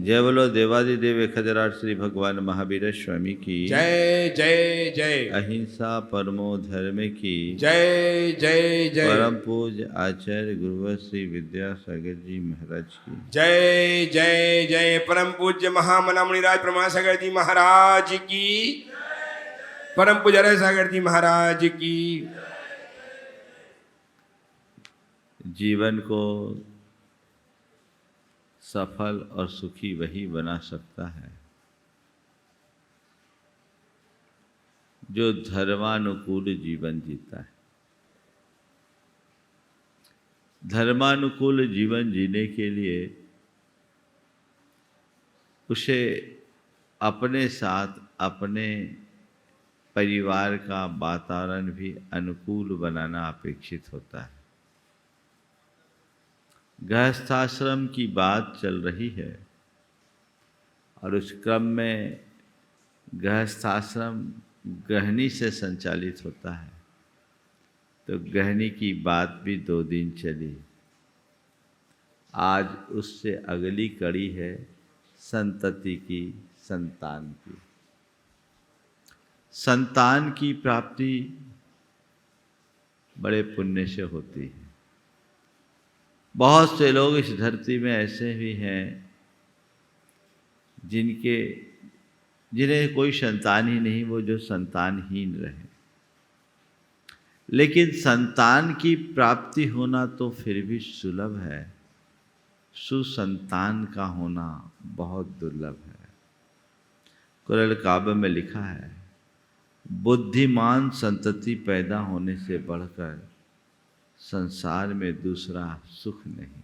जय बोलो देवादिदेव खजराट श्री भगवान महावीर स्वामी की जय जय जय। अहिंसा परमो धर्म की जय जय जय। परम पूज्य आचार्य गुरुवर श्री विद्यासागर जी महाराज की जय जय जय। परम पूज्य महामना मुनिराज प्रमासागर जी महाराज की। परम पूज्य हरे सागर जी महाराज की। जीवन को सफल और सुखी वही बना सकता है जो धर्मानुकूल जीवन जीता है। धर्मानुकूल जीवन जीने के लिए उसे अपने साथ अपने परिवार का वातावरण भी अनुकूल बनाना अपेक्षित होता है। गृहस्थाश्रम की बात चल रही है और उस क्रम में गृहस्थाश्रम गृहिणी से संचालित होता है, तो गृहिणी की बात भी 2 दिन चली। आज उससे अगली कड़ी है संतति की, संतान की। संतान की प्राप्ति बड़े पुण्य से होती है। बहुत से लोग इस धरती में ऐसे भी हैं जिन्हें कोई संतान ही नहीं, वो जो संतानहीन रहे। लेकिन संतान की प्राप्ति होना तो फिर भी सुलभ है, सुसंतान का होना बहुत दुर्लभ है। कुरान काबा में लिखा है, बुद्धिमान संतति पैदा होने से बढ़कर संसार में दूसरा सुख नहीं।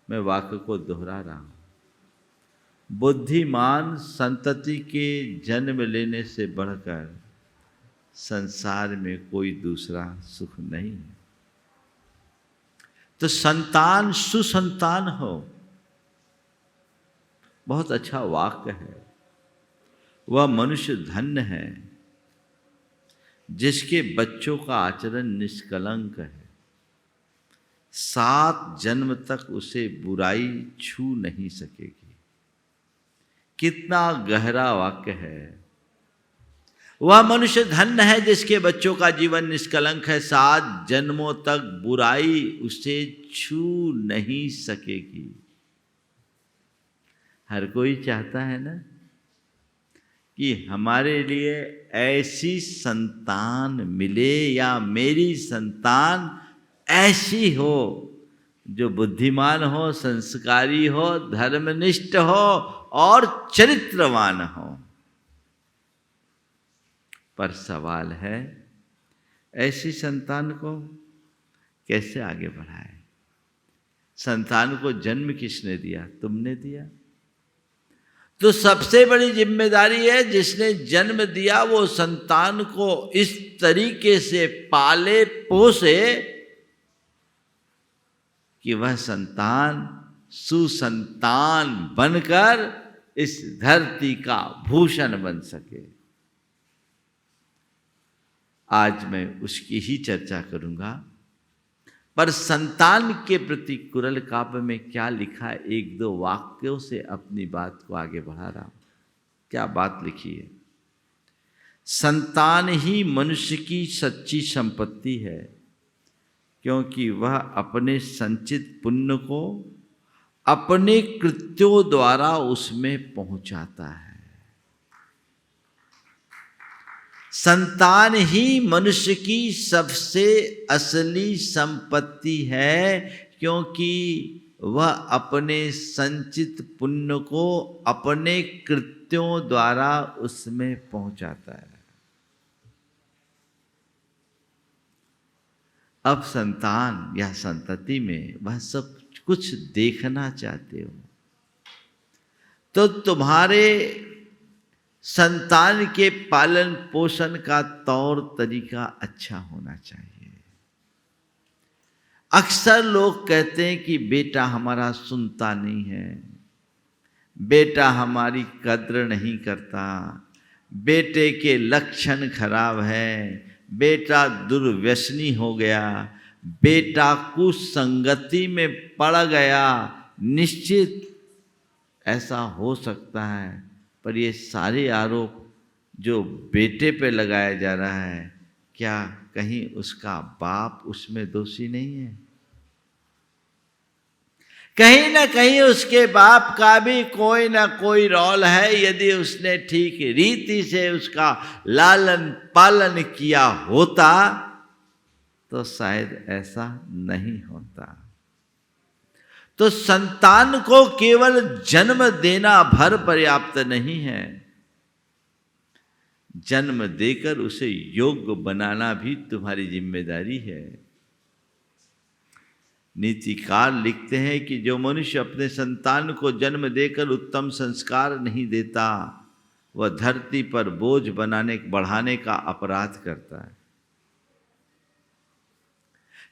मैं वाक्य को दोहरा रहा हूँ, बुद्धिमान संतति के जन्म लेने से बढ़कर संसार में कोई दूसरा सुख नहीं है। तो संतान सुसंतान हो, बहुत अच्छा वाक्य है। वह मनुष्य धन्य है जिसके बच्चों का आचरण निष्कलंक है, 7 जन्म तक उसे बुराई छू नहीं सकेगी। कितना गहरा वाक्य है। वह मनुष्य धन्य है जिसके बच्चों का जीवन निष्कलंक है, 7 जन्मों तक बुराई उसे छू नहीं सकेगी। हर कोई चाहता है ना कि हमारे लिए ऐसी संतान मिले या मेरी संतान ऐसी हो जो बुद्धिमान हो, संस्कारी हो, धर्मनिष्ठ हो और चरित्रवान हो। पर सवाल है, ऐसी संतान को कैसे आगे बढ़ाए? संतान को जन्म किसने दिया? तुमने दिया। तो सबसे बड़ी जिम्मेदारी है जिसने जन्म दिया वो संतान को इस तरीके से पाले पोसे कि वह संतान सुसंतान बनकर इस धरती का भूषण बन सके। आज मैं उसकी ही चर्चा करूंगा। पर संतान के प्रति कुरल काव्य में क्या लिखा है, 1-2 वाक्यों से अपनी बात को आगे बढ़ा रहा हूं। क्या बात लिखी है? संतान ही मनुष्य की सच्ची संपत्ति है, क्योंकि वह अपने संचित पुण्य को अपने कृत्यों द्वारा उसमें पहुंचाता है। संतान ही मनुष्य की सबसे असली संपत्ति है, क्योंकि वह अपने संचित पुण्य को अपने कृत्यों द्वारा उसमें पहुंचाता है। अब संतान या संतति में वह सब कुछ देखना चाहते हो तो तुम्हारे संतान के पालन पोषण का तौर तरीका अच्छा होना चाहिए। अक्सर लोग कहते हैं कि बेटा हमारा सुनता नहीं है, बेटा हमारी कद्र नहीं करता, बेटे के लक्षण खराब है, बेटा दुर्व्यसनी हो गया, बेटा कुसंगति में पड़ गया। निश्चित ऐसा हो सकता है, पर ये सारे आरोप जो बेटे पे लगाया जा रहा है, क्या कहीं उसका बाप उसमें दोषी नहीं है? कहीं ना कहीं उसके बाप का भी कोई ना कोई रोल है। यदि उसने ठीक रीति से उसका लालन पालन किया होता तो शायद ऐसा नहीं होता। तो संतान को केवल जन्म देना भर पर्याप्त नहीं है, जन्म देकर उसे योग्य बनाना भी तुम्हारी जिम्मेदारी है। नीतिकार लिखते हैं कि जो मनुष्य अपने संतान को जन्म देकर उत्तम संस्कार नहीं देता, वह धरती पर बोझ बढ़ाने का अपराध करता है।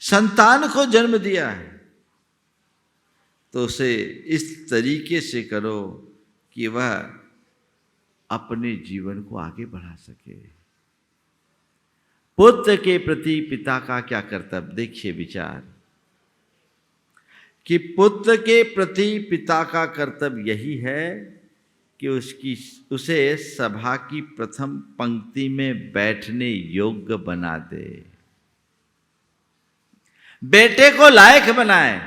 संतान को जन्म दिया है तो उसे इस तरीके से करो कि वह अपने जीवन को आगे बढ़ा सके। पुत्र के प्रति पिता का क्या कर्तव्य, देखिए विचार कि पुत्र के प्रति पिता का कर्तव्य यही है कि उसे सभा की प्रथम पंक्ति में बैठने योग्य बना दे, बेटे को लायक बनाए।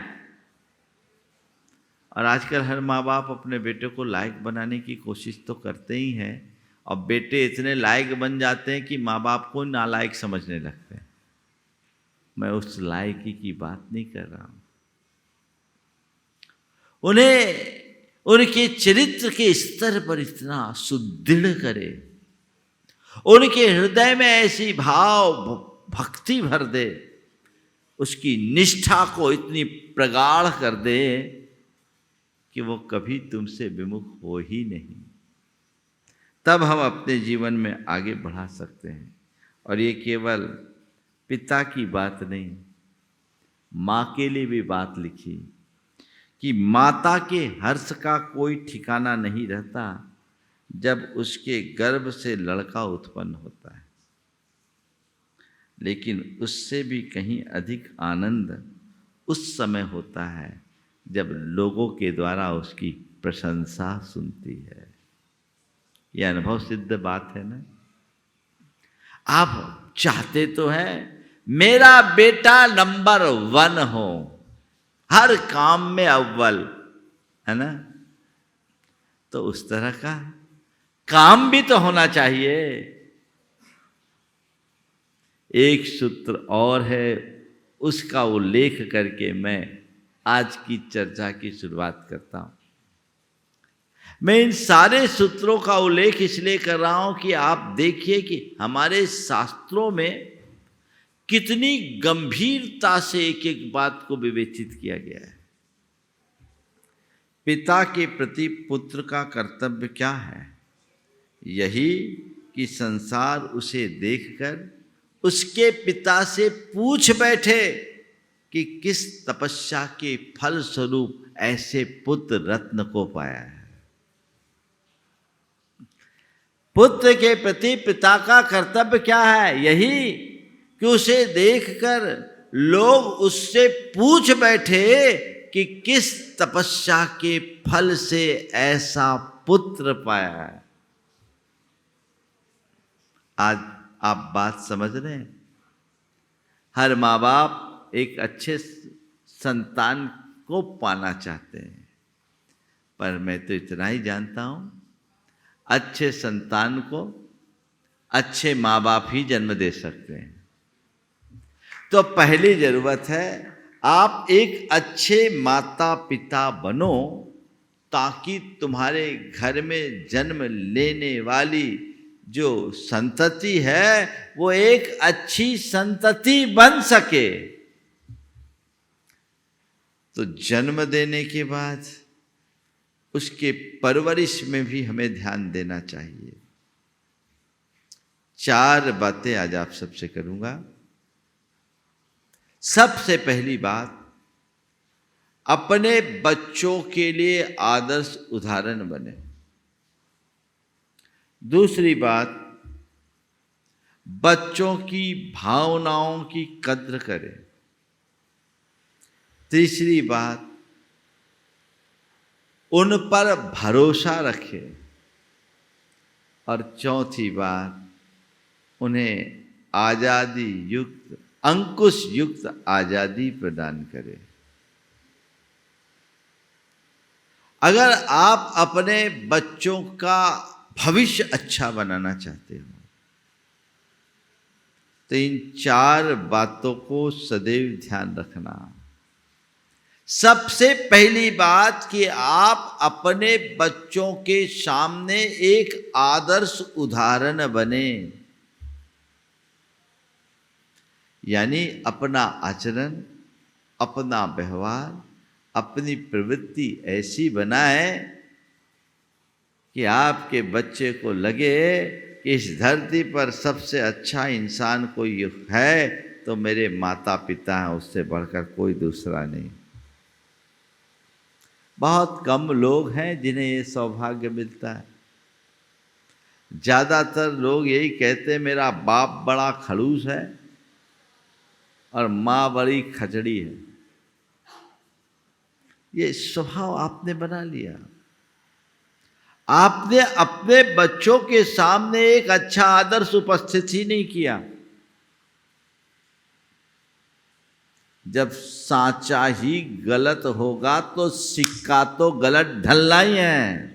और आजकल हर माँ बाप अपने बेटे को लायक बनाने की कोशिश तो करते ही हैं, और बेटे इतने लायक बन जाते हैं कि माँ बाप को नालायक समझने लगते हैं। मैं उस लायकी की बात नहीं कर रहा हूं। उन्हें उनके चरित्र के स्तर पर इतना सुदृढ़ करे, उनके हृदय में ऐसी भाव भक्ति भर दे, उसकी निष्ठा को इतनी प्रगाढ़ कर दे कि वो कभी तुमसे विमुख हो ही नहीं। तब हम अपने जीवन में आगे बढ़ा सकते हैं। और ये केवल पिता की बात नहीं, माँ के लिए भी बात लिखी कि माता के हर्ष का कोई ठिकाना नहीं रहता जब उसके गर्भ से लड़का उत्पन्न होता है, लेकिन उससे भी कहीं अधिक आनंद उस समय होता है जब लोगों के द्वारा उसकी प्रशंसा सुनती है। यह अनुभव सिद्ध बात है ना। आप चाहते तो हैं मेरा बेटा नंबर 1 हो, हर काम में अव्वल, है ना। तो उस तरह का काम भी तो होना चाहिए। एक सूत्र और है, उसका उल्लेख करके मैं आज की चर्चा की शुरुआत करता हूं। मैं इन सारे सूत्रों का उल्लेख इसलिए कर रहा हूं कि आप देखिए कि हमारे शास्त्रों में कितनी गंभीरता से एक एक बात को विवेचित किया गया है। पिता के प्रति पुत्र का कर्तव्य क्या है? यही कि संसार उसे देखकर उसके पिता से पूछ बैठे कि किस तपस्या के फल स्वरूप ऐसे पुत्र रत्न को पाया है। पुत्र के प्रति पिता का कर्तव्य क्या है? यही कि उसे देखकर लोग उससे पूछ बैठे कि किस तपस्या के फल से ऐसा पुत्र पाया है। आज आप बात समझ रहे हैं? हर माँ बाप एक अच्छे संतान को पाना चाहते हैं, पर मैं तो इतना ही जानता हूं, अच्छे संतान को अच्छे माँ बाप ही जन्म दे सकते हैं। तो पहली जरूरत है आप एक अच्छे माता पिता बनो, ताकि तुम्हारे घर में जन्म लेने वाली जो संतति है वो एक अच्छी संतति बन सके। तो जन्म देने के बाद उसके परवरिश में भी हमें ध्यान देना चाहिए। 4 बातें आज आप सबसे करूंगा। सबसे पहली बात, अपने बच्चों के लिए आदर्श उदाहरण बने। दूसरी बात, बच्चों की भावनाओं की कद्र करें। 3री बात, उन पर भरोसा रखे, और चौथी बात, उन्हें आजादी युक्त, अंकुश युक्त आजादी प्रदान करे। अगर आप अपने बच्चों का भविष्य अच्छा बनाना चाहते हो तो इन 4 बातों को सदैव ध्यान रखना। सबसे पहली बात कि आप अपने बच्चों के सामने एक आदर्श उदाहरण बने, यानी अपना आचरण, अपना व्यवहार, अपनी प्रवृत्ति ऐसी बनाए कि आपके बच्चे को लगे कि इस धरती पर सबसे अच्छा इंसान कोई है तो मेरे माता पिता हैं, उससे बढ़कर कोई दूसरा नहीं। बहुत कम लोग हैं जिन्हें ये सौभाग्य मिलता है। ज़्यादातर लोग यही कहते हैं मेरा बाप बड़ा खड़ूस है और माँ बड़ी खचड़ी है। ये स्वभाव आपने बना लिया। आपने अपने बच्चों के सामने एक अच्छा आदर्श उपस्थित ही नहीं किया। जब सांचा ही गलत होगा तो सिक्का तो गलत ढलना ही है।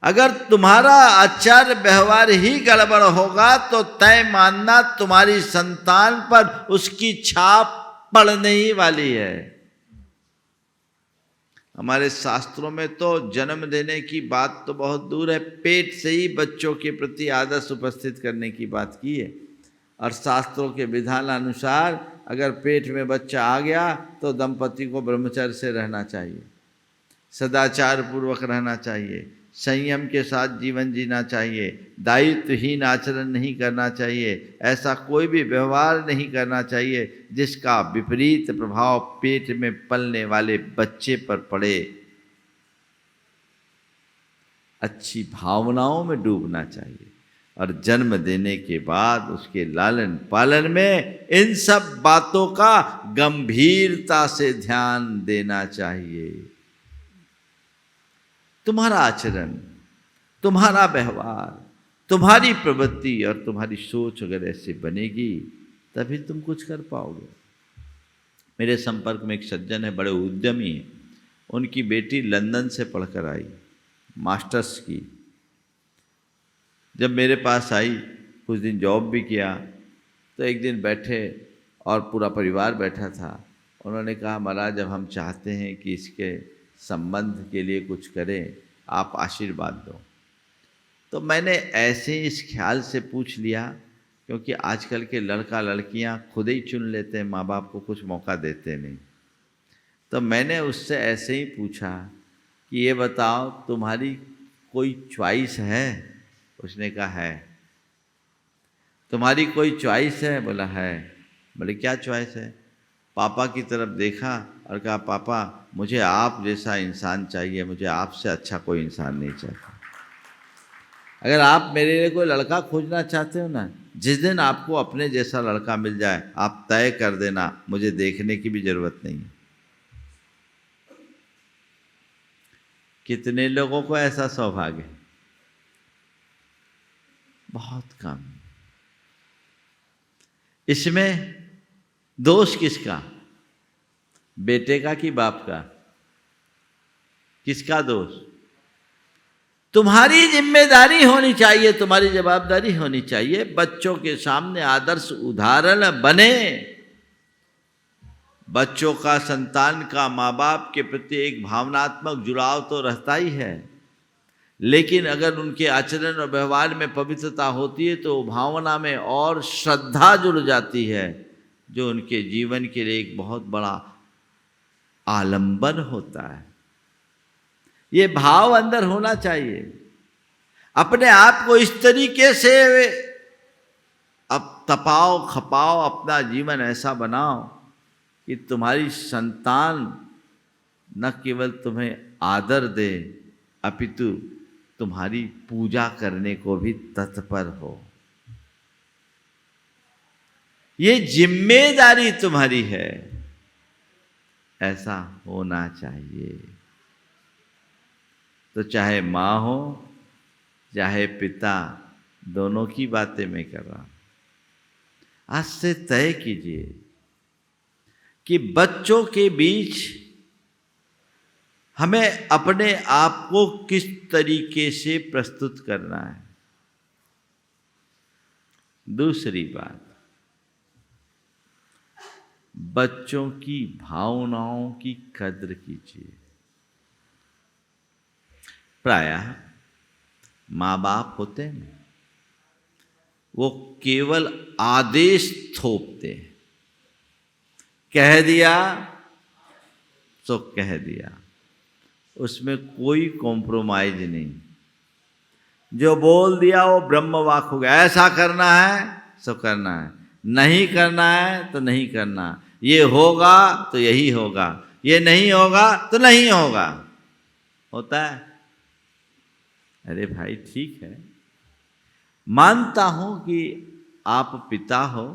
अगर तुम्हारा आचार व्यवहार ही गड़बड़ होगा तो तय मानना तुम्हारी संतान पर उसकी छाप पड़ने ही वाली है। हमारे शास्त्रों में तो जन्म देने की बात तो बहुत दूर है, पेट से ही बच्चों के प्रति आदर्श उपस्थित करने की बात की है। और शास्त्रों के विधान अनुसार अगर पेट में बच्चा आ गया तो दंपति को ब्रह्मचर्य से रहना चाहिए, सदाचार पूर्वक रहना चाहिए, संयम के साथ जीवन जीना चाहिए, दायित्वहीन आचरण नहीं करना चाहिए, ऐसा कोई भी व्यवहार नहीं करना चाहिए जिसका विपरीत प्रभाव पेट में पलने वाले बच्चे पर पड़े। अच्छी भावनाओं में डूबना चाहिए और जन्म देने के बाद उसके लालन पालन में इन सब बातों का गंभीरता से ध्यान देना चाहिए। तुम्हारा आचरण, तुम्हारा व्यवहार, तुम्हारी प्रवृत्ति और तुम्हारी सोच अगर ऐसे बनेगी तभी तुम कुछ कर पाओगे। मेरे संपर्क में एक सज्जन है, बड़े उद्यमी हैं। उनकी बेटी लंदन से पढ़कर आई, मास्टर्स की। जब मेरे पास आई, कुछ दिन जॉब भी किया, तो एक दिन बैठे और पूरा परिवार बैठा था। उन्होंने कहा महाराज जब हम चाहते हैं कि इसके संबंध के लिए कुछ करें, आप आशीर्वाद दो। तो मैंने ऐसे इस ख्याल से पूछ लिया, क्योंकि आजकल के लड़का लड़कियां खुद ही चुन लेते हैं, माँ बाप को कुछ मौका देते नहीं। तो मैंने उससे ऐसे ही पूछा कि ये बताओ तुम्हारी कोई चॉइस है? उसने कहा है। तुम्हारी कोई चॉइस है? बोला है। बोले क्या चॉइस है? पापा की तरफ देखा और कहा पापा मुझे आप जैसा इंसान चाहिए, मुझे आपसे अच्छा कोई इंसान नहीं चाहता। अगर आप मेरे लिए कोई लड़का खोजना चाहते हो ना, जिस दिन आपको अपने जैसा लड़का मिल जाए आप तय कर देना, मुझे देखने की भी जरूरत नहीं है। कितने लोगों को ऐसा सौभाग्य है? बहुत कम। इसमें दोष किसका? बेटे का कि बाप का? किसका दोष? तुम्हारी जिम्मेदारी होनी चाहिए, तुम्हारी जवाबदारी होनी चाहिए। बच्चों के सामने आदर्श उदाहरण बने। बच्चों का, संतान का माँ बाप के प्रति एक भावनात्मक जुड़ाव तो रहता ही है, लेकिन अगर उनके आचरण और व्यवहार में पवित्रता होती है तो भावना में और श्रद्धा जुड़ जाती है, जो उनके जीवन के लिए एक बहुत बड़ा आलंबन होता है। ये भाव अंदर होना चाहिए। अपने आप को इस तरीके से अब तपाओ खपाओ, अपना जीवन ऐसा बनाओ कि तुम्हारी संतान न केवल तुम्हें आदर दे अपितु तुम्हारी पूजा करने को भी तत्पर हो। ये जिम्मेदारी तुम्हारी है। ऐसा होना चाहिए। तो चाहे माँ हो चाहे पिता, दोनों की बातें मैं कर रहा हूं। आज से तय कीजिए कि बच्चों के बीच हमें अपने आप को किस तरीके से प्रस्तुत करना है। दूसरी बात, बच्चों की भावनाओं की कद्र कीजिए। प्रायः माँ बाप होते हैं, वो केवल आदेश थोपते हैं। कह दिया तो कह दिया, उसमें कोई कॉम्प्रोमाइज नहीं। जो बोल दिया वो ब्रह्मवाक हो गया। ऐसा करना है सो करना है, नहीं करना है तो नहीं करना, ये होगा तो यही होगा, ये नहीं होगा तो नहीं होगा। होता है? अरे भाई ठीक है, मानता हूं कि आप पिता हो,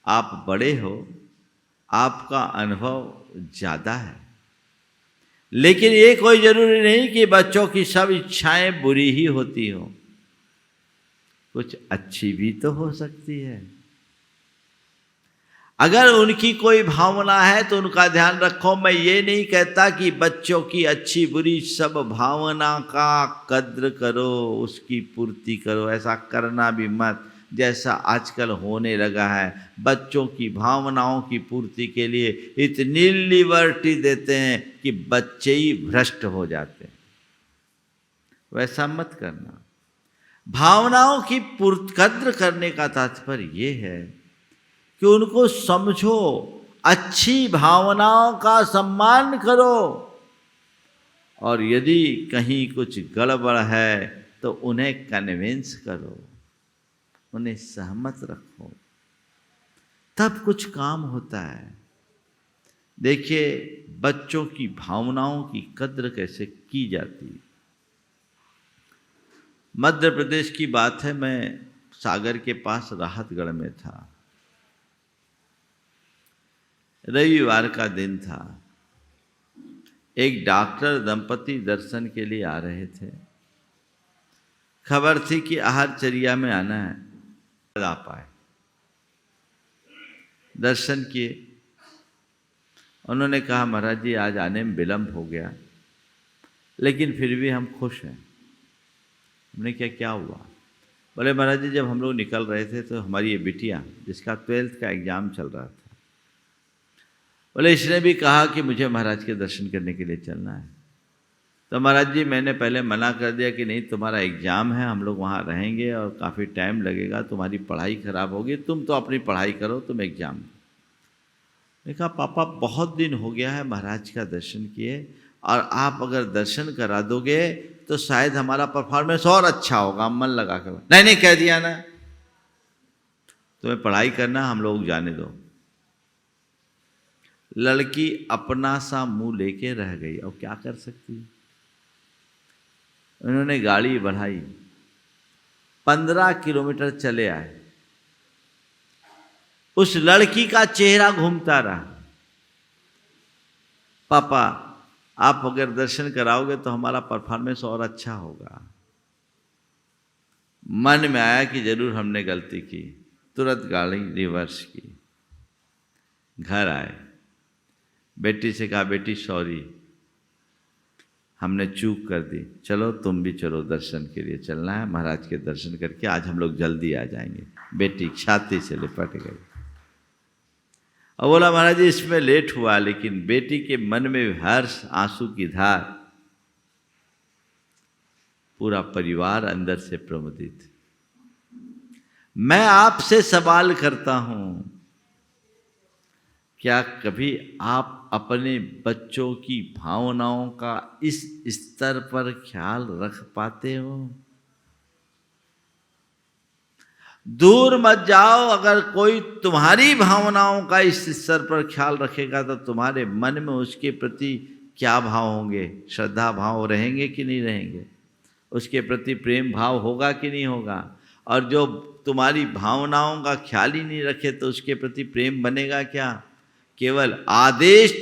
आप बड़े हो, आपका अनुभव ज्यादा है, लेकिन ये कोई जरूरी नहीं कि बच्चों की सब इच्छाएं बुरी ही होती हो। कुछ अच्छी भी तो हो सकती है। अगर उनकी कोई भावना है तो उनका ध्यान रखो। मैं ये नहीं कहता कि बच्चों की अच्छी बुरी सब भावना का कद्र करो, उसकी पूर्ति करो। ऐसा करना भी मत, जैसा आजकल होने लगा है। बच्चों की भावनाओं की पूर्ति के लिए इतनी लिबर्टी देते हैं कि बच्चे ही भ्रष्ट हो जाते हैं। वैसा मत करना। भावनाओं की कद्र करने का तात्पर्य ये है कि उनको समझो, अच्छी भावनाओं का सम्मान करो, और यदि कहीं कुछ गड़बड़ है तो उन्हें कन्विंस करो, उन्हें सहमत रखो, तब कुछ काम होता है। देखिए बच्चों की भावनाओं की कद्र कैसे की जाती है। मध्य प्रदेश की बात है, मैं सागर के पास राहतगढ़ में था। रविवार का दिन था। एक डॉक्टर दंपति दर्शन के लिए आ रहे थे। खबर थी कि आहारचर्या में आना है, आ पाए। दर्शन किए। उन्होंने कहा महाराज जी आज आने में विलम्ब हो गया, लेकिन फिर भी हम खुश हैं। हमने क्या हुआ? बोले महाराज जी जब हम लोग निकल रहे थे तो हमारी ये बिटिया जिसका 12th का एग्जाम चल रहा था, बोले इसने भी कहा कि मुझे महाराज के दर्शन करने के लिए चलना है। तो महाराज जी मैंने पहले मना कर दिया कि नहीं, तुम्हारा एग्ज़ाम है, हम लोग वहाँ रहेंगे और काफ़ी टाइम लगेगा, तुम्हारी पढ़ाई खराब होगी, तुम तो अपनी पढ़ाई करो, तुम एग्ज़ाम दो। मैंने कहा पापा बहुत दिन हो गया है महाराज का दर्शन किए, और आप अगर दर्शन करा दोगे तो शायद हमारा परफॉर्मेंस और अच्छा होगा, मन लगा कर। नहीं कह दिया ना, तुम्हें पढ़ाई करना, हम लोग जाने दो। लड़की अपना सा मुंह लेके रह गई, और क्या कर सकती। उन्होंने गाड़ी बढ़ाई, 15 किलोमीटर चले आए। उस लड़की का चेहरा घूमता रहा। पापा आप अगर दर्शन कराओगे तो हमारा परफॉर्मेंस और अच्छा होगा। मन में आया कि जरूर हमने गलती की, तुरंत गाड़ी रिवर्स की। घर आए, बेटी से कहा बेटी सॉरी, हमने चूक कर दी, चलो तुम भी चलो, दर्शन के लिए चलना है, महाराज के दर्शन करके आज हम लोग जल्दी आ जाएंगे। बेटी छाती से लिपट गई और बोला महाराज जी इसमें लेट हुआ, लेकिन बेटी के मन में हर्ष, आंसू की धार। पूरा परिवार अंदर से प्रमुदित। मैं आपसे सवाल करता हूं, क्या कभी आप अपने बच्चों की भावनाओं का इस स्तर पर ख्याल रख पाते हो? दूर मत जाओ, अगर कोई तुम्हारी भावनाओं का इस स्तर पर ख्याल रखेगा तो तुम्हारे मन में उसके प्रति क्या भाव होंगे? श्रद्धा भाव रहेंगे कि नहीं रहेंगे? उसके प्रति प्रेम भाव होगा कि नहीं होगा? और जो तुम्हारी भावनाओं का ख्याल ही नहीं रखे तो उसके प्रति प्रेम बनेगा क्या? केवल आदेश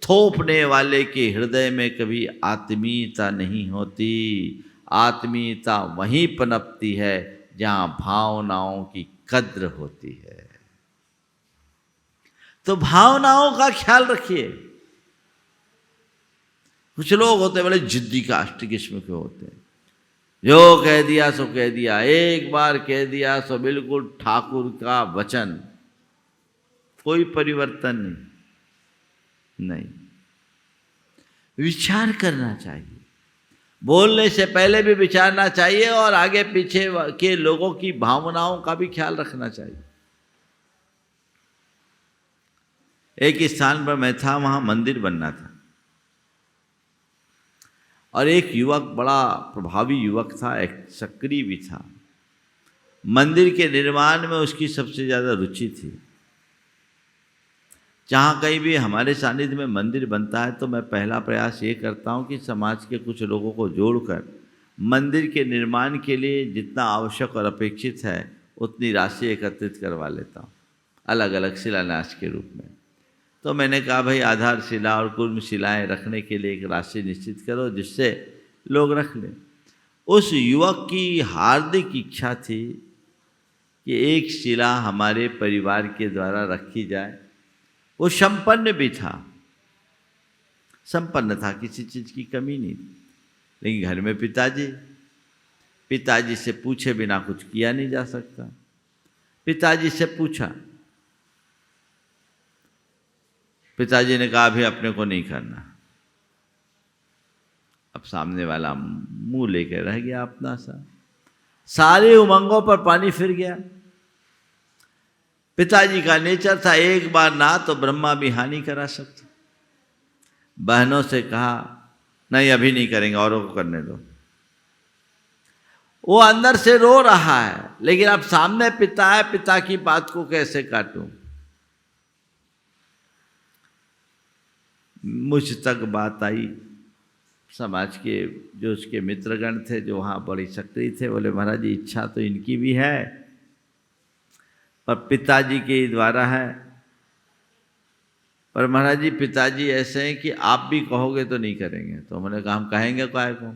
थोपने वाले के हृदय में कभी आत्मीयता नहीं होती। आत्मीयता वहीं पनपती है जहां भावनाओं की कद्र होती है। तो भावनाओं का ख्याल रखिए। कुछ लोग होते बड़े जिद्दी कास्ट किस्म के होते हैं, जो कह दिया सो कह दिया, एक बार कह दिया सो बिल्कुल ठाकुर का वचन, कोई परिवर्तन नहीं। विचार करना चाहिए, बोलने से पहले भी विचारना चाहिए और आगे पीछे के लोगों की भावनाओं का भी ख्याल रखना चाहिए। एक स्थान पर मैं था, वहां मंदिर बनना था और एक युवक, बड़ा प्रभावी युवक था, एक सक्रिय भी था। मंदिर के निर्माण में उसकी सबसे ज़्यादा रुचि थी। जहाँ कहीं भी हमारे सानिध्य में मंदिर बनता है तो मैं पहला प्रयास ये करता हूँ कि समाज के कुछ लोगों को जोड़कर मंदिर के निर्माण के लिए जितना आवश्यक और अपेक्षित है उतनी राशि एकत्रित करवा लेता हूँ, अलग अलग शिलान्यास के रूप में। तो मैंने कहा भाई आधारशिला और कुर्म शिलाएँ रखने के लिए एक राशि निश्चित करो जिससे लोग रख लें। उस युवक की हार्दिक इच्छा थी कि एक शिला हमारे परिवार के द्वारा रखी जाए। वो संपन्न भी था, संपन्न था, किसी चीज़ की कमी नहीं, लेकिन घर में पिताजी से पूछे बिना कुछ किया नहीं जा सकता। पिताजी से पूछा, पिताजी ने कहा अभी अपने को नहीं करना। अब सामने वाला मुंह लेकर रह गया अपना सा, सारे उमंगों पर पानी फिर गया। पिताजी का नेचर था, एक बार ना तो ब्रह्मा भी हानि करा सकता। बहनों से कहा नहीं अभी नहीं करेंगे, औरों को करने दो। वो अंदर से रो रहा है, लेकिन अब सामने पिता है, पिता की बात को कैसे काटूं। मुझ तक बात आई, समाज के जो उसके मित्रगण थे जो वहाँ बड़ी सक्रिय थे, बोले महाराज जी इच्छा तो इनकी भी है पर पिताजी के द्वारा है, पर महाराज जी पिताजी ऐसे हैं कि आप भी कहोगे तो नहीं करेंगे। तो मैंने कहा हम कहेंगे काय को।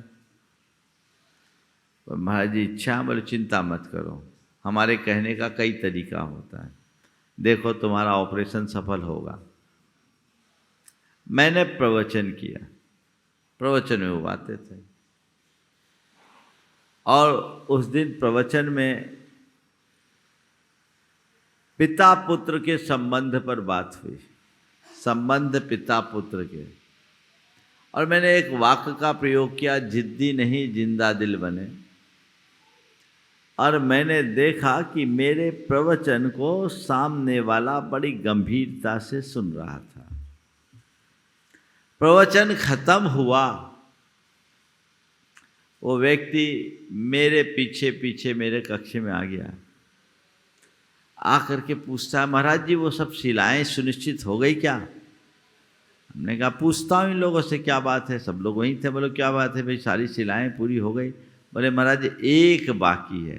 पर महाराज जी इच्छा, बोले चिंता मत करो, हमारे कहने का कई तरीका होता है, देखो तुम्हारा ऑपरेशन सफल होगा। मैंने प्रवचन किया, प्रवचन में वो बातें थे और उस दिन प्रवचन में पिता पुत्र के संबंध पर बात हुई, संबंध पिता पुत्र के। और मैंने एक वाक्य का प्रयोग किया, जिद्दी नहीं जिंदा दिल बने। और मैंने देखा कि मेरे प्रवचन को सामने वाला बड़ी गंभीरता से सुन रहा था। प्रवचन खत्म हुआ, वो व्यक्ति मेरे पीछे पीछे मेरे कक्ष में आ गया, आकर के पूछता है महाराज जी वो सब शिलाएं सुनिश्चित हो गई क्या। हमने कहा पूछता हूँ इन लोगों से क्या बात है, सब लोग वहीं थे। बोलो क्या बात है भाई, सारी शिलाएं पूरी हो गई। बोले महाराज जी एक बाकी है।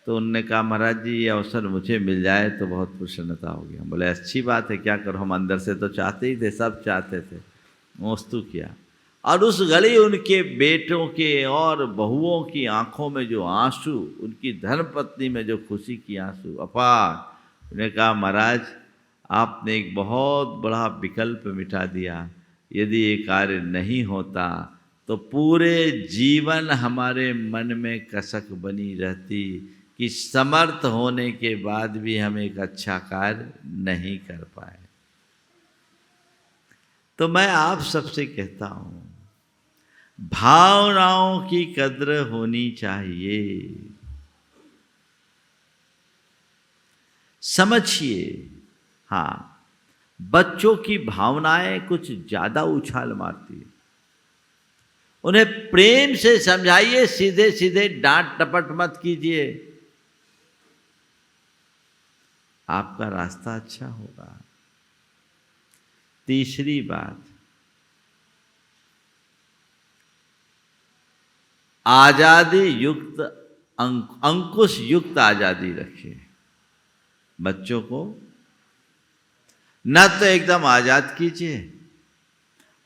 तो उन्होंने कहा महाराज जी ये अवसर मुझे मिल जाए तो बहुत प्रसन्नता होगी। हम बोले अच्छी बात है, क्या करो, हम अंदर से तो चाहते ही थे, सब चाहते थे। मोस्तू किया और उस घड़ी उनके बेटों के और बहुओं की आंखों में जो आंसू, उनकी धर्मपत्नी में जो खुशी की आंसू अपार। उन्होंने कहा महाराज आपने एक बहुत बड़ा विकल्प मिटा दिया, यदि ये कार्य नहीं होता तो पूरे जीवन हमारे मन में कसक बनी रहती कि समर्थ होने के बाद भी हम एक अच्छा कार्य नहीं कर पाए। तो मैं आप सबसे कहता हूँ भावनाओं की कद्र होनी चाहिए। समझिए, हाँ बच्चों की भावनाएं कुछ ज्यादा उछाल मारती है, उन्हें प्रेम से समझाइए, सीधे सीधे डांट टपट मत कीजिए, आपका रास्ता अच्छा होगा। तीसरी बात, आजादी युक्त अंकुश युक्त आजादी रखिए बच्चों को। न तो एकदम आजाद कीजिए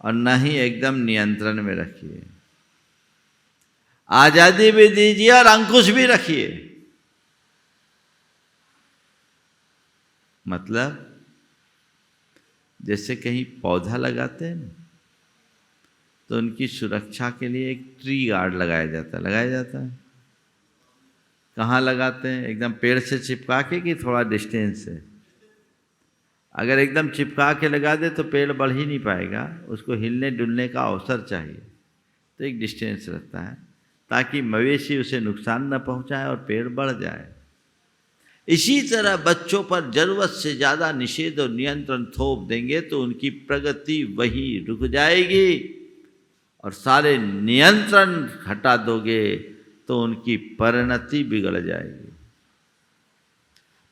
और न ही एकदम नियंत्रण में रखिए। आजादी भी दीजिए और अंकुश भी रखिए। मतलब जैसे कहीं पौधा लगाते हैं ना, तो उनकी सुरक्षा के लिए एक ट्री गार्ड लगाया जाता है। कहाँ लगाते हैं? एकदम पेड़ से चिपका के कि थोड़ा डिस्टेंस से? अगर एकदम चिपका के लगा दे तो पेड़ बढ़ ही नहीं पाएगा, उसको हिलने डुलने का अवसर चाहिए। तो एक डिस्टेंस रहता है ताकि मवेशी उसे नुकसान न पहुंचाए और पेड़ बढ़ जाए। इसी तरह बच्चों पर जरूरत से ज़्यादा निषेध और नियंत्रण थोप देंगे तो उनकी प्रगति वहीं रुक जाएगी, और सारे नियंत्रण हटा दोगे तो उनकी परिणति बिगड़ जाएगी।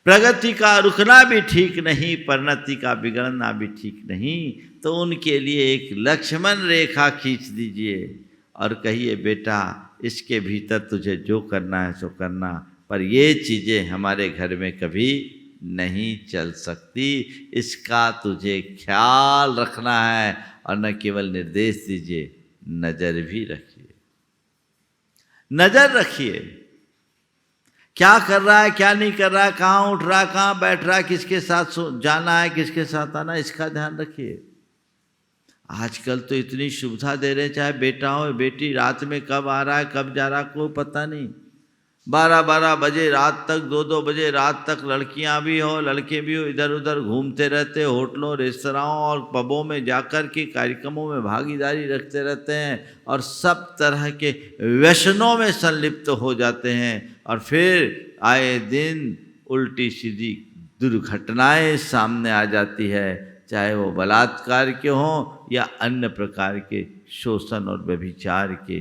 प्रगति का रुकना भी ठीक नहीं, परिणति का बिगड़ना भी ठीक नहीं। तो उनके लिए एक लक्ष्मण रेखा खींच दीजिए और कहिए बेटा इसके भीतर तुझे जो करना है सो करना, पर ये चीज़ें हमारे घर में कभी नहीं चल सकती, इसका तुझे ख्याल रखना है। और न केवल निर्देश दीजिए, नज़र भी रखिए। नज़र रखिए क्या कर रहा है, क्या नहीं कर रहा है, कहाँ उठ रहा है, कहाँ बैठ रहा है, किसके साथ जाना है, किसके साथ आना है, इसका ध्यान रखिए। आजकल तो इतनी सुविधा दे रहे हैं, चाहे बेटा हो बेटी, रात में कब आ रहा है कब जा रहा है कोई पता नहीं। 12-12 बजे रात तक, 2-2 बजे रात तक लड़कियां भी हो लड़के भी हो इधर उधर घूमते रहते, होटलों रेस्तराओं और पबों में जाकर के कार्यक्रमों में भागीदारी रखते रहते हैं और सब तरह के व्यसनों में संलिप्त हो जाते हैं। और फिर आए दिन उल्टी सीधी दुर्घटनाएं सामने आ जाती है, चाहे वो बलात्कार के हों या अन्य प्रकार के शोषण और व्यभिचार के।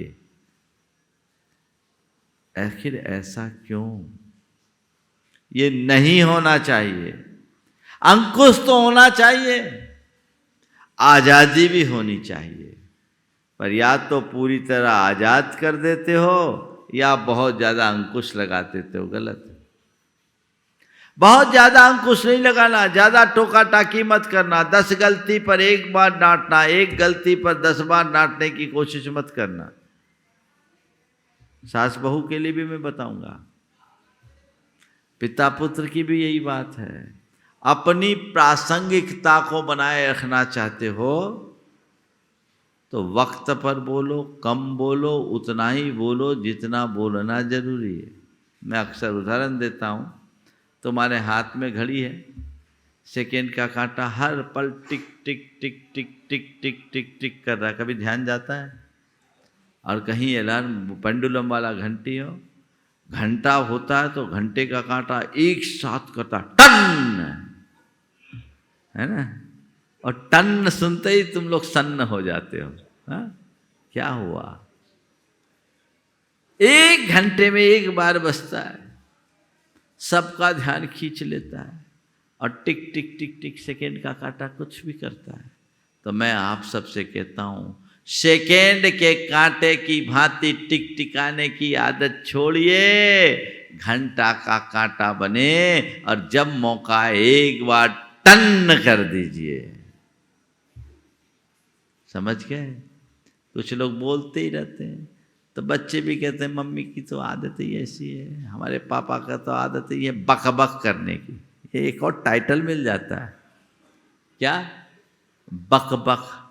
आखिर ऐसा क्यों? ये नहीं होना चाहिए। अंकुश तो होना चाहिए, आज़ादी भी होनी चाहिए, पर या तो पूरी तरह आज़ाद कर देते हो या बहुत ज़्यादा अंकुश लगा देते हो। गलत। बहुत ज़्यादा अंकुश नहीं लगाना, ज़्यादा टोका टाकी मत करना। 10 गलती पर एक बार डांटना, एक गलती पर 10 बार डांटने की कोशिश मत करना। सास बहू के लिए भी मैं बताऊंगा, पिता पुत्र की भी यही बात है। अपनी प्रासंगिकता को बनाए रखना चाहते हो तो वक्त पर बोलो, कम बोलो, उतना ही बोलो जितना बोलना जरूरी है। मैं अक्सर उदाहरण देता हूँ, तुम्हारे हाथ में घड़ी है, सेकेंड का कांटा हर पल टिक टिक टिक टिक टिक टिक टिक टिक कर रहा है, कभी ध्यान जाता है? और कहीं अलार्म पेंडुलम वाला घंटी हो, घंटा होता है तो घंटे का कांटा एक साथ करता टन, है ना? और टन सुनते ही तुम लोग सन्न हो जाते हो। हाँ? क्या हुआ? 1 घंटे में 1 बार बजता है, सबका ध्यान खींच लेता है और टिक टिक टिक टिक सेकेंड का कांटा कुछ भी करता है। तो मैं आप सबसे कहता हूँ, सेकेंड के कांटे की भांति टिक टिकाने की आदत छोड़िए, घंटा का कांटा बने और जब मौका आए 1 बार टन कर दीजिए। समझ गए? कुछ लोग बोलते ही रहते हैं, तो बच्चे भी कहते हैं मम्मी की तो आदत ही ऐसी है, हमारे पापा का तो आदत ही है बक बक करने की। ये एक और टाइटल मिल जाता है, क्या? बक बक।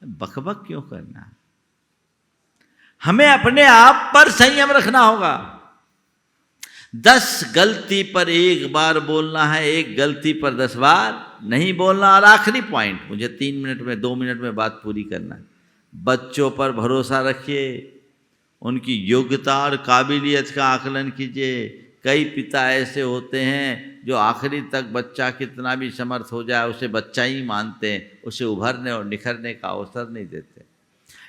बक बक क्यों करना? हमें अपने आप पर संयम रखना होगा। 10 गलती पर 1 बार बोलना है, 1 गलती पर 10 बार नहीं बोलना। और आखिरी पॉइंट, मुझे 3 मिनट में 2 मिनट में बात पूरी करना है। बच्चों पर भरोसा रखिए, उनकी योग्यता और काबिलियत का आकलन कीजिए। कई पिता ऐसे होते हैं जो आखिरी तक बच्चा कितना भी समर्थ हो जाए उसे बच्चा ही मानते हैं, उसे उभरने और निखरने का अवसर नहीं देते।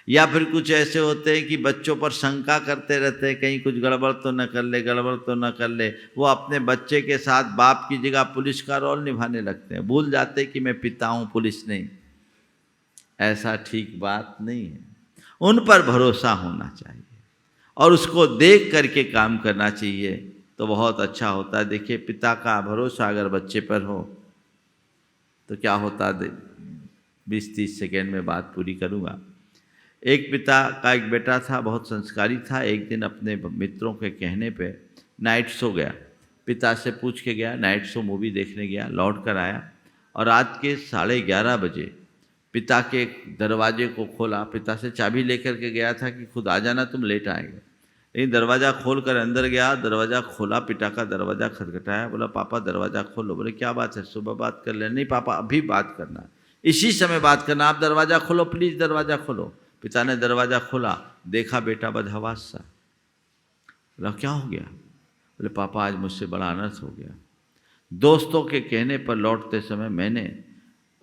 या फिर कुछ ऐसे होते हैं कि बच्चों पर शंका करते रहते हैं, कहीं कुछ गड़बड़ तो न कर ले, गड़बड़ तो न कर ले। वो अपने बच्चे के साथ बाप की जगह पुलिस का रोल निभाने लगते हैं, भूल जाते हैं कि मैं पिता हूँ, पुलिस नहीं। ऐसा ठीक बात नहीं है। उन पर भरोसा होना चाहिए और उसको देख करके काम करना चाहिए, तो बहुत अच्छा होता है। देखिए, पिता का भरोसा अगर बच्चे पर हो तो क्या होता, 20-30 सेकेंड में बात पूरी करूँगा। एक पिता का एक बेटा था, बहुत संस्कारी था। एक दिन अपने मित्रों के कहने पे नाइट शो गया। पिता से पूछ के गया, नाइट शो मूवी देखने गया, लौट कर आया और रात के 11:30 बजे पिता के दरवाजे को खोला। पिता से चाबी लेकर के गया था कि खुद आ जाना, तुम लेट आएंगे। लेकिन दरवाज़ा खोल कर अंदर गया, दरवाज़ा खोला, पिता का दरवाज़ा खटखटाया, बोला पापा दरवाज़ा खोलो। बोले क्या बात है, सुबह बात कर ले। नहीं पापा अभी बात करना, इसी समय बात करना, आप दरवाज़ा खोलो प्लीज़, दरवाज़ा खोलो। पिता ने दरवाज़ा खोला, देखा बेटा बदहवास सा। बोला क्या हो गया? बोले पापा आज मुझसे बड़ा अनर्थ हो गया। दोस्तों के कहने पर लौटते समय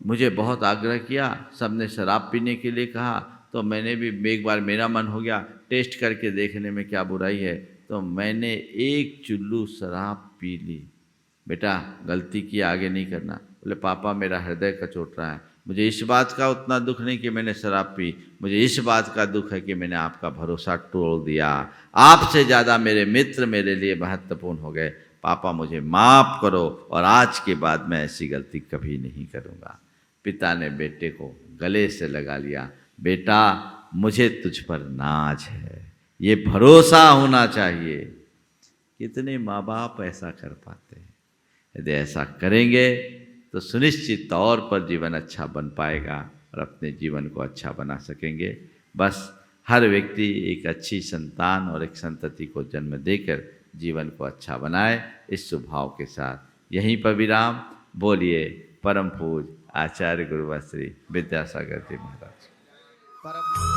मुझे बहुत आग्रह किया, सबने शराब पीने के लिए कहा, तो मैंने भी एक बार मेरा मन हो गया टेस्ट करके देखने में क्या बुराई है, तो मैंने एक चुल्लू शराब पी ली। बेटा गलती की, आगे नहीं करना। बोले पापा मेरा हृदय कचोट रहा है, मुझे इस बात का उतना दुख नहीं कि मैंने शराब पी, मुझे इस बात का दुख है कि मैंने आपका भरोसा तोड़ दिया। आपसे ज़्यादा मेरे मित्र मेरे लिए महत्वपूर्ण हो गए। पापा मुझे माफ़ करो और आज के बाद मैं ऐसी गलती कभी नहीं करूँगा। पिता ने बेटे को गले से लगा लिया, बेटा मुझे तुझ पर नाज है, ये भरोसा होना चाहिए। कितने माँ बाप ऐसा कर पाते हैं? यदि ऐसा करेंगे तो सुनिश्चित तौर पर जीवन अच्छा बन पाएगा और अपने जीवन को अच्छा बना सकेंगे। बस हर व्यक्ति एक अच्छी संतान और एक संतति को जन्म देकर जीवन को अच्छा बनाए, इस स्वभाव के साथ यहीं पर विराम। बोलिए परम पूज्य आचार्य गुरुवर श्री विद्यासागर जी महाराज।